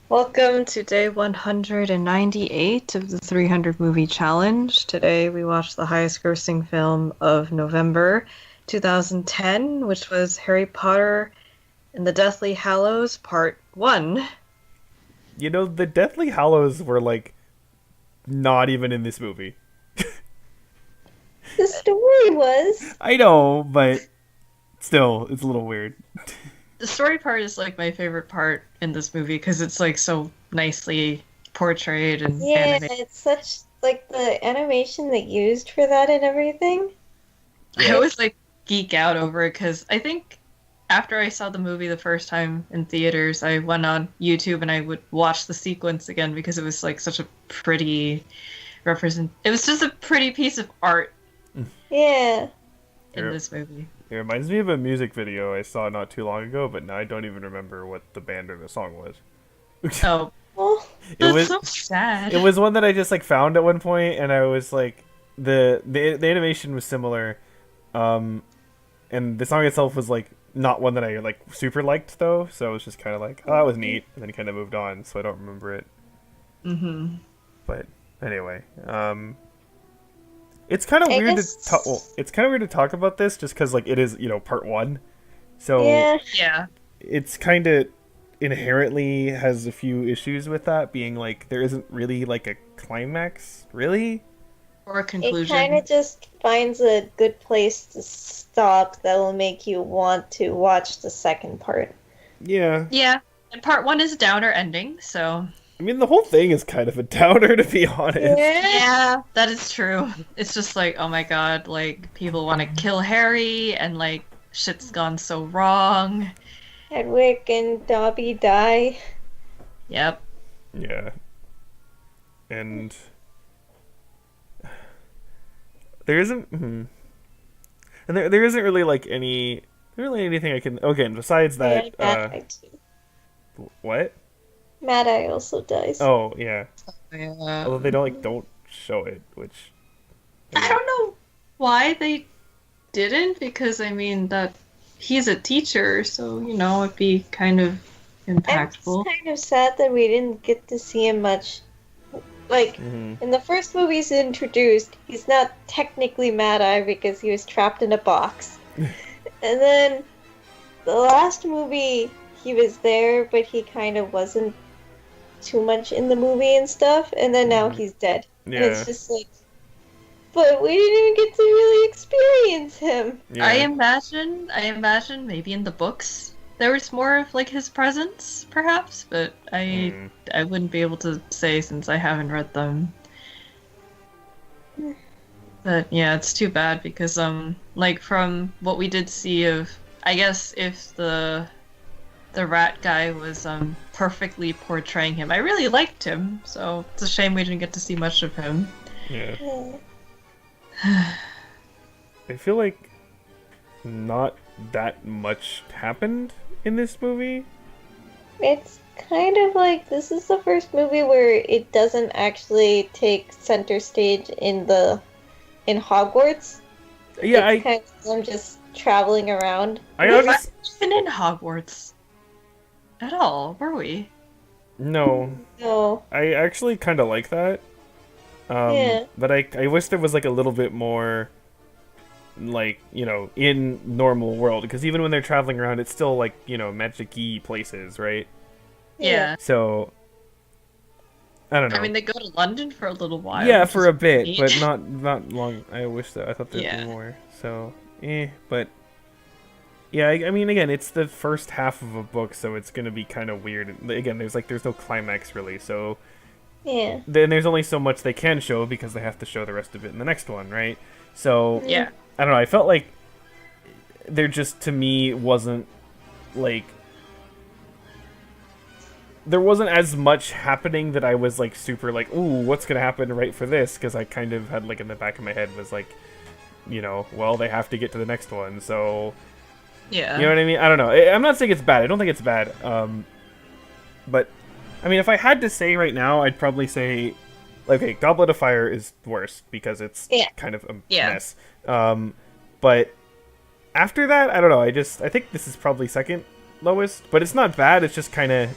Welcome to day 198 of the 300 movie challenge. Today we watched the highest grossing film of November 2010, which was Harry Potter and the Deathly Hallows Part 1. You know, the Deathly Hallows were like not even in this movie. The story was. I know, but still, it's a little weird. The story part is like my favorite part in this movie because it's like so nicely portrayed and Yeah, animated. it's such like the animation they used for that and everything. I always like geek out over it because I think after I saw the movie the first time in theaters, I went on YouTube and I would watch the sequence again because it was like such a pretty represent. It was just a pretty piece of art Yeah. in this movie. It reminds me of a music video I saw not too long ago, but now I don't even remember what the band or the song was. Oh, Well, It that's was so sad. it was one that I just like found at one point, and I was like, the animation was similar, and the song itself was like not one that I like super liked though. So it was just kind of like, oh, that was neat, and then kind of moved on. So I don't remember it. Mm-hmm. But anyway, it's kind of I weird guess. to talk. Well, it's kind of weird to talk about this just because like it is, part one, so Yeah. Yeah. it's kind of inherently has a few issues with that being like there isn't really like a climax, really. Or a It conclusion. kind of just finds a good place to stop that will make you want to watch the second part. Yeah, Yeah. And part one is a downer ending, so. I mean the whole thing is kind of a downer to be honest. Yeah, that is true. It's just like, oh my god, like, people want to kill Harry, and like, shit's gone so wrong. Hedwig and Dobby die. Yep. Yeah, and there isn't, and there isn't really like really anything I can. Okay, besides Yeah, that, Mad Eye too. what? Mad Eye also dies. Oh yeah. Yeah. Although they don't show it, which I don't know why they didn't, because I mean that he's a teacher, so it'd be kind of And impactful. it's kind of sad that we didn't get to see him much. Like, Mhm. in the first movie he's introduced, he's not technically Mad Eye because he was trapped in a box. And then the last movie, he was there, but he kind of wasn't too much in the movie and stuff. And then now he's dead. And it's Yeah, just like, but we didn't even get to really experience him. yeah. I imagine maybe in the books there was more of like his presence, perhaps, but I Mm. I wouldn't be able to say since I haven't read them. But yeah, it's too bad because like from what we did see of, I guess if the rat guy was perfectly portraying him. I really liked him, so it's a shame we didn't get to see much of him. Yeah. Yeah. I feel like not that much happened in this movie. It's kind of like this is the first movie where it doesn't actually take center stage in Hogwarts. Yeah, It's kind of them just traveling around. I We weren't honestly even in Hogwarts at all, were we? no. So I actually kind of like that. Yeah. But I wish there was like a little bit more, like in normal world, because even when they're traveling around, it's still like magic-y places, right? Yeah. So I don't know. I mean, they go to London for a little while. Yeah, which for is a bit, neat. but not long. I wish that I thought there'd Yeah. be more. So, but yeah, I mean, again, it's the first half of a book, so it's gonna be kind of weird. Again, there's no climax really, so yeah. then there's only so much they can show because they have to show the rest of it in the next one, right? So Yeah. I don't know. I felt like there just to me wasn't like there wasn't as much happening that I was like super like, ooh, what's gonna happen right for this? Because I kind of had like in the back of my head was like, well, they have to get to the next one, so Yeah. you know what I mean? I don't know. I'm not saying it's bad. I don't think it's bad. But I mean, if I had to say right now, I'd probably say, okay, Goblet of Fire is worse because it's Yeah. kind of a Yeah. mess. But after that, I don't know. I think this is probably second lowest, but it's not bad. It's just kind of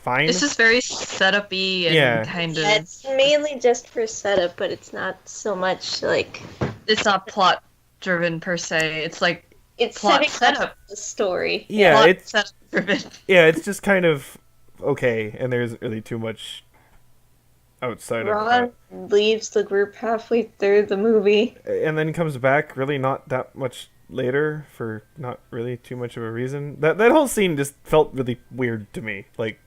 fine. It's just very setup-y and Yeah. kind Yeah, of. it's mainly just for setup, but it's not so much like It's not plot-driven per se. It's like it's plot setting setup. up the story. Yeah, Plot it's setup-driven. it's just kind of okay, and there isn't really too much outside of Ron that. leaves the group halfway through the movie. And then comes back really not that much later for not really too much of a reason. That whole scene just felt really weird to me. Like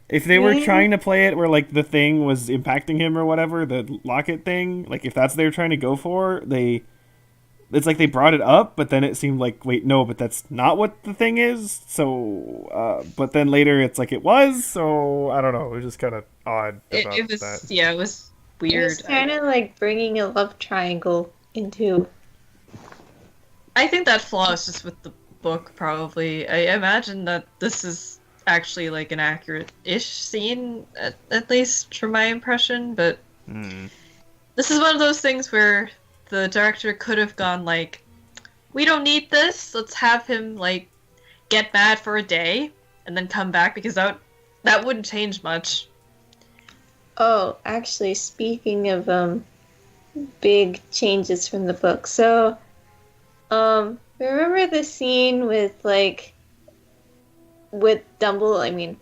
if they were trying to play it where like the thing was impacting him or whatever, the locket thing, like if that's what they were trying to go for, it's like they brought it up, but then it seemed like, wait, no, but that's not what the thing is. So, but then later it's like it was. So I don't know. It was just kind of odd about It was that. yeah, it was It weird. was kind of like bringing a love triangle into. I think that flaw is just with the book, probably. I imagine that this is actually like an accurate-ish scene, at least from my impression, but this is one of those things where the director could have gone like, we don't need this, let's have him like get mad for a day and then come back, because that wouldn't change much. Oh, actually, speaking of big changes from the book, so remember the scene with Dumbledore? I mean,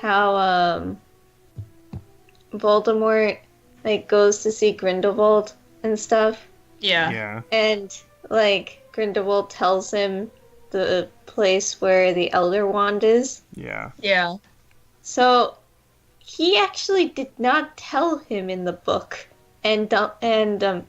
how Voldemort like goes to see Grindelwald and stuff, Yeah. and like Grindelwald tells him the place where the Elder Wand is. Yeah. Yeah. So he actually did not tell him in the book, and Dumbledore.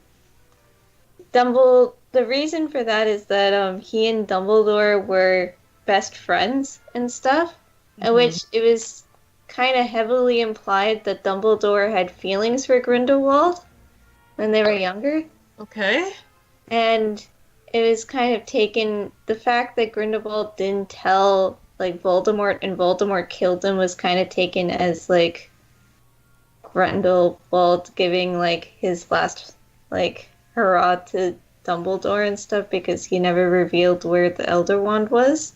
The reason for that is that he and Dumbledore were best friends and stuff, in which it was kind of heavily implied that Dumbledore had feelings for Grindelwald when they were younger. Okay. And it was kind of taken, the fact that Grindelwald didn't tell like Voldemort and Voldemort killed him was kind of taken as like Grindelwald giving like his last like hurrah to Dumbledore and stuff, because he never revealed where the Elder Wand was.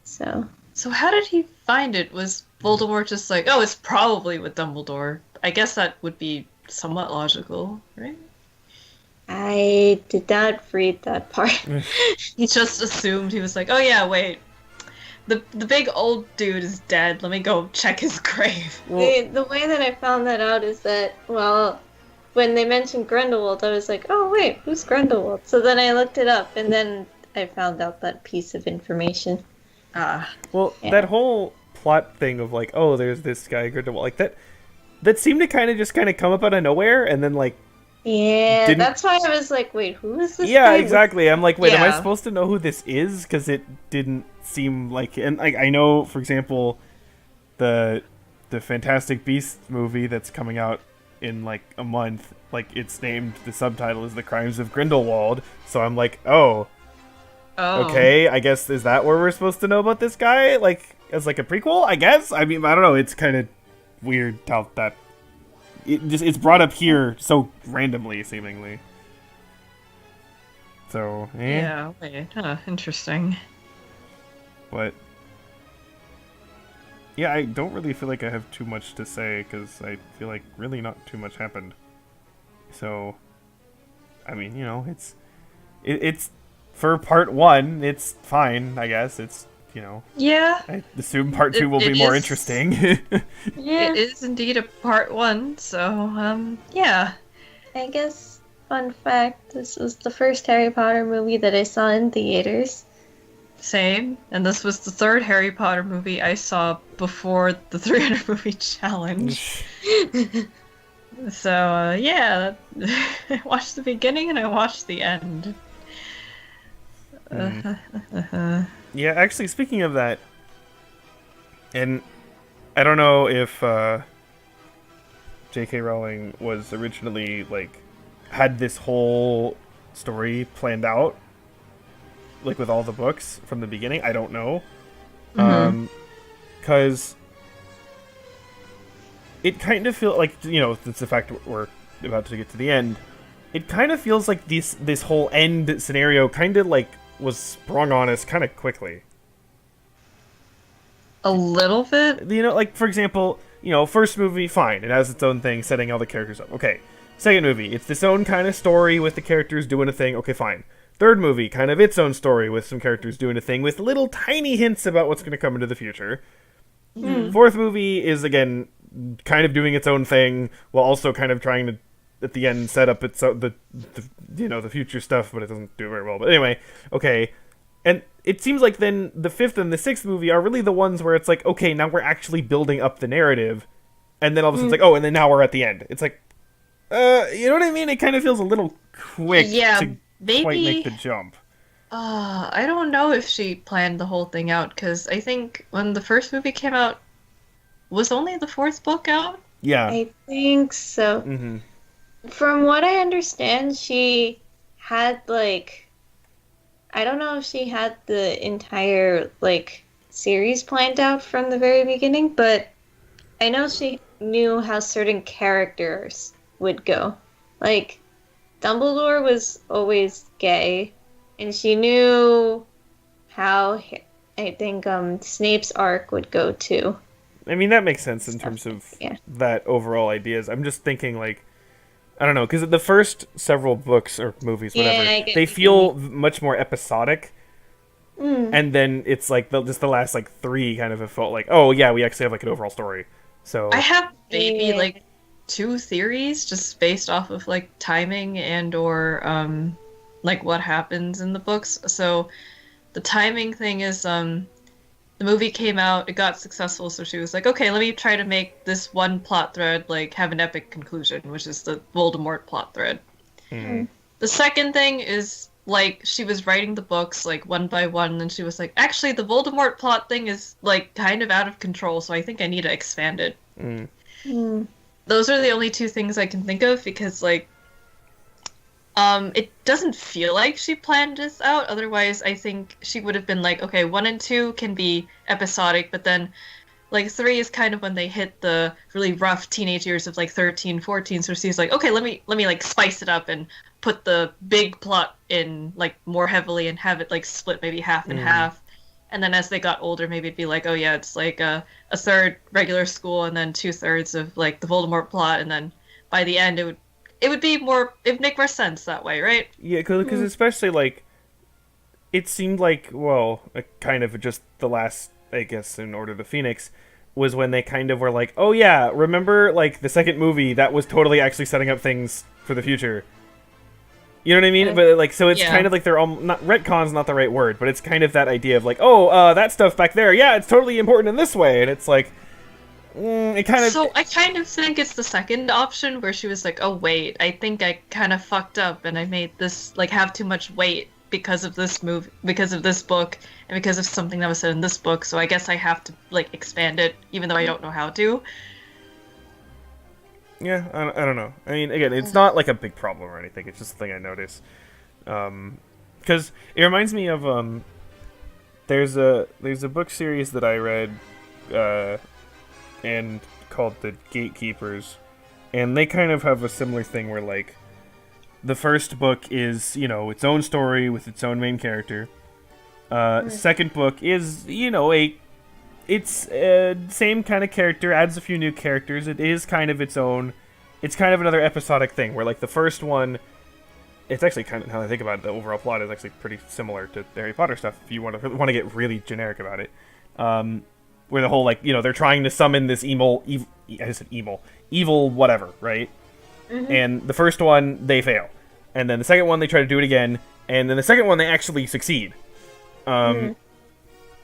So how did he find it? Was Voldemort just like, oh, it's probably with Dumbledore? I guess that would be somewhat logical, right? I did not read that part. He just assumed, he was like, oh yeah, wait. The big old dude is dead. Let me go check his grave. The way that I found that out is that, well, when they mentioned Grindelwald, I was like, oh wait, who's Grindelwald? So then I looked it up, and then I found out that piece of information. Well, Yeah. that whole plot thing of like, oh, there's this guy Grindelwald, like that seemed to kind of come up out of nowhere, and then like, Yeah, Didn't- that's why I was like, wait, who is this yeah, guy? exactly. I'm like, wait, am I Yeah. supposed to know who this is? Because it didn't seem like, and like I know, for example, the Fantastic Beasts movie that's coming out in like a month, like it's named, the subtitle is The Crimes of Grindelwald, so I'm like, oh. Okay, I guess, is that where we're supposed to know about this guy? Like, as like a prequel, I guess? I mean, I don't know, it's kind of weird how that... It's brought up here so randomly, seemingly. So, Yeah, wait, interesting. But... yeah, I don't really feel like I have too much to say, because I feel like really not too much happened. So, I mean, you know, it's for part one, it's fine, I guess. It's, you know, Yeah, I assume part two will It be more is- interesting. Yeah, it is indeed a part one, so, yeah. I guess, fun fact, this was the first Harry Potter movie that I saw in theaters. Same. And this was the third Harry Potter movie I saw before the 300 movie challenge. So, yeah, I watched the beginning and I watched the end. Yeah, actually, speaking of that, and I don't know if J.K. Rowling was originally, like, had this whole story planned out, like, with all the books from the beginning. I don't know. Because it kind of feels like, you know, it's the fact we're about to get to the end, it kind of feels like this whole end scenario kind of, like, was sprung on us kind of quickly. A little bit. You know, like for example, first movie, fine, it has its own thing, setting all the characters up. Okay, second movie, it's its own kind of story with the characters doing a thing. Okay, fine. Third movie, kind of its own story with some characters doing a thing with little tiny hints about what's going to come into the future. Fourth movie is again kind of doing its own thing while also kind of trying to at the end set up its the future stuff, but it doesn't do it very well. But anyway, okay. And it seems like then the fifth and the sixth movie are really the ones where it's like, okay, now we're actually building up the narrative, and then all of a sudden it's like, oh, and then now we're at the end. It's like, you know what I mean? It kind of feels a little quick to quite make the jump. I don't know if she planned the whole thing out, because I think when the first movie came out, was only the fourth book out? Yeah. I think so. Mm-hmm. From what I understand, she had, like, I don't know if she had the entire, like, series planned out from the very beginning, but I know she knew how certain characters would go. Like, Dumbledore was always gay, and she knew how, I think, Snape's arc would go, too. I mean, that makes sense in terms of that overall ideas. I'm just thinking, like, I don't know, because the first several books or movies, whatever, they feel much more episodic. And then it's like just the last like three kind of have felt like, oh yeah, we actually have like an overall story. So I have maybe like two theories just based off of like timing and or like what happens in the books. So the timing thing is the movie came out, it got successful, so she was like, okay, let me try to make this one plot thread like have an epic conclusion, which is the Voldemort plot thread. The second thing is like she was writing the books like one by one, and she was like, actually the Voldemort plot thing is like kind of out of control, so I think I need to expand it. Those are the only two things I can think of, because like it doesn't feel like she planned this out. Otherwise, I think she would have been like, okay, 1 and 2 can be episodic, but then like 3 is kind of when they hit the really rough teenage years of like 13, 14. So she's like, okay, let me like spice it up and put the big plot in like more heavily and have it like split maybe half and half. And then as they got older, maybe it'd be like, oh yeah, it's like a third regular school and then 2/3 of like the Voldemort plot, and then by the end it would make more sense that way, right? Yeah, because especially, like, it seemed like, well, kind of just the last, I guess, in Order of the Phoenix, was when they kind of were like, oh yeah, remember, like, the second movie, that was totally actually setting up things for the future. You know what I mean? But, like, so it's kind of like they're all, not, retcon's not the right word, but it's kind of that idea of like, oh, that stuff back there, yeah, it's totally important in this way, and it's like, it kind of... So I kind of think it's the second option where she was like, oh wait, I think I kind of fucked up and I made this like have too much weight because of this movie, because of this book, and because of something that was said in this book, so I guess I have to like expand it even though I don't know how to. Yeah, I don't know. I mean, again, it's not like a big problem or anything, it's just a thing I notice. Because it reminds me of there's a book series that I read and called the Gatekeepers, and they kind of have a similar thing where like the first book is its own story with its own main character. Second book is it's same kind of character, adds a few new characters. It is kind of its own. It's kind of another episodic thing where like the first one, it's actually kind of, now that I think about it, the overall plot is actually pretty similar to the Harry Potter stuff. If you want to get really generic about it. Where the whole, like, they're trying to summon this evil whatever, right? And the first one, they fail. And then the second one, they try to do it again. And then the second one, they actually succeed. The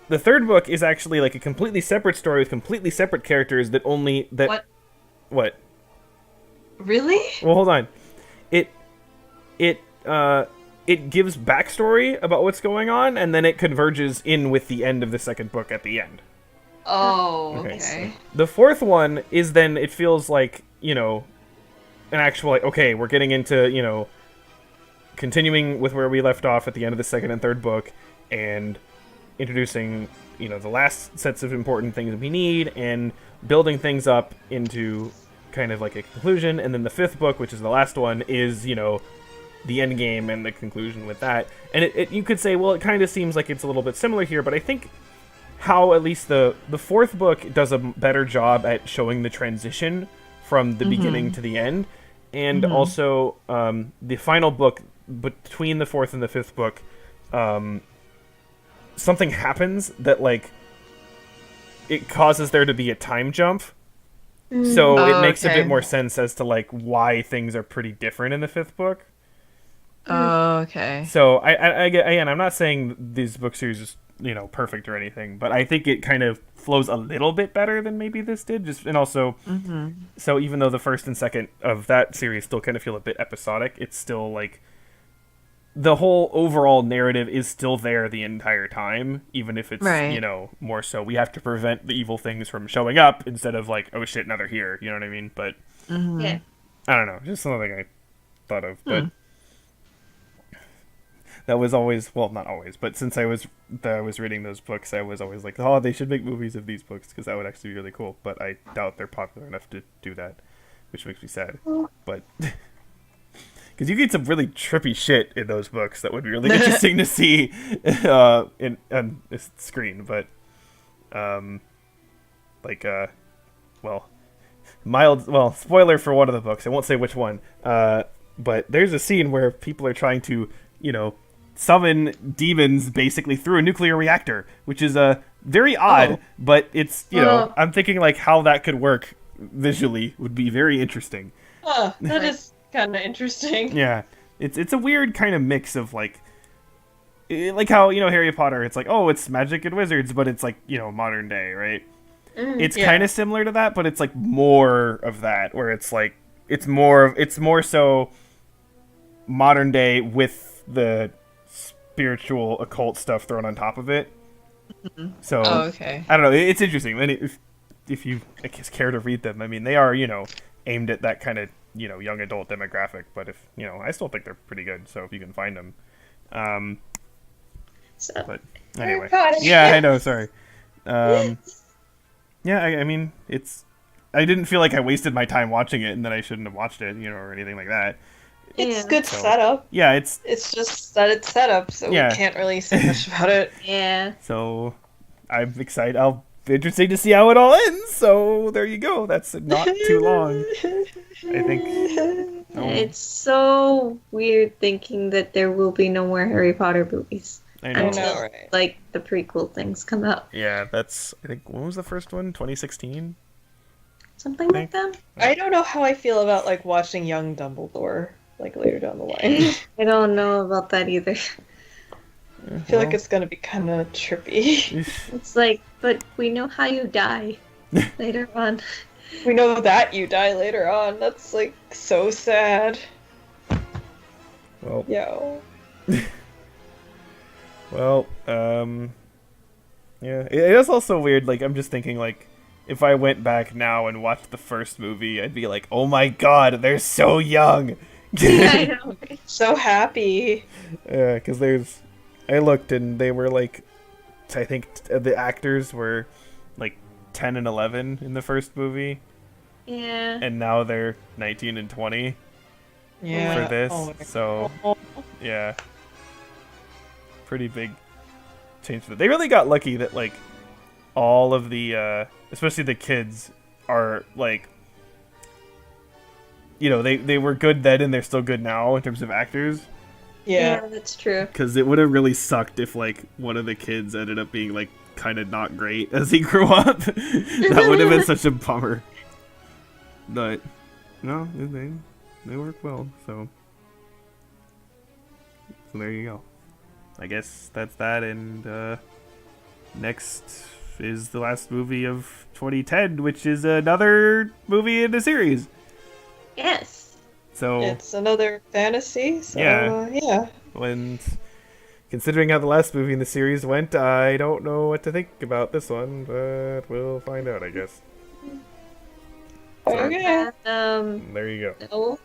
third book is actually, like, a completely separate story with completely separate characters that only... What? Really? Well, hold on. It gives backstory about what's going on, and then it converges in with the end of the second book at the end. Oh, okay. The fourth one is then, it feels like, an actual, like, okay, we're getting into, continuing with where we left off at the end of the second and third book, and introducing, the last sets of important things that we need, and building things up into kind of like a conclusion, and then the fifth book, which is the last one, is, the end game and the conclusion with that. And it you could say, well, it kind of seems like it's a little bit similar here, but I think how at least the fourth book does a better job at showing the transition from the beginning to the end, and also the final book between the fourth and the fifth book, something happens that like it causes there to be a time jump. So it makes a bit more sense as to like why things are pretty different in the fifth book. Oh, okay. So again, I'm not saying these book series is perfect or anything, but I think it kind of flows a little bit better than maybe this did. And also, so even though the first and second of that series still kind of feel a bit episodic, it's still like the whole overall narrative is still there the entire time, even if it's more so we have to prevent the evil things from showing up instead of like, oh shit, now they're here. You know what I mean? But Yeah. I don't know, just something I thought of, but. That was always, well, not always, but since I was reading those books, I was always like, oh, they should make movies of these books because that would actually be really cool. But I doubt they're popular enough to do that, which makes me sad. But because you get some really trippy shit in those books that would be really interesting to see on the screen. But spoiler for one of the books. I won't say which one. But there's a scene where people are trying to, summon demons basically through a nuclear reactor, which is very odd, but it's, I'm thinking like how that could work visually would be very interesting. Oh, that is kind of interesting. Yeah. It's a weird kind of mix of like how, Harry Potter, it's like, oh, it's magic and wizards, but it's like, modern day, right? It's kind of similar to that, but it's like more of that, where it's like, it's more so modern day with the spiritual occult stuff thrown on top of it. So I don't know, it's interesting. And if you I guess care to read them, I mean, they are aimed at that kind of young adult demographic, but if I still think they're pretty good, so if you can find them. But anyway, yeah, I know, sorry. Yeah, I mean, I didn't feel like I wasted my time watching it and that I shouldn't have watched it, or anything like that. It's good setup. Yeah, it's just that it's set up, so we can't really say much about it. Yeah. So I'm excited. I'll be interested to see how it all ends. So there you go. That's not too long, I think. It's so weird thinking that there will be no more Harry Potter movies. I know, until, right? Like the prequel things come out. Yeah, that's. I think when was the first one? 2016. Something like that. I don't know how I feel about like watching young Dumbledore like later down the line. I don't know about that either. I feel like it's gonna be kind of trippy. It's like, but we know how you die later on. We know that you die later on. That's like so sad. Well. Yo. Well, yeah, it is also weird. Like, I'm just thinking, like, if I went back now and watched the first movie, I'd be like, oh my god, they're so young. Yeah, I know. So happy. Yeah, because I looked and they were like, I think the actors were like 10 and 11 in the first movie. Yeah. And now they're 19 and 20 for this. So, yeah. Pretty big change for that. They really got lucky that like all of the especially the kids are like they were good then and they're still good now in terms of actors. Yeah, that's true. Because it would have really sucked if like one of the kids ended up being like kind of not great as he grew up. That would have been such a bummer. But no, they work well. So there you go. I guess that's that, and next is the last movie of 2010, which is another movie in the series. Yes. So it's another fantasy. So, yeah. When considering how the last movie in the series went, I don't know what to think about this one, but we'll find out, I guess. Okay. There you go. No.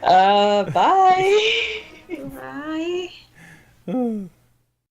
Bye. Bye.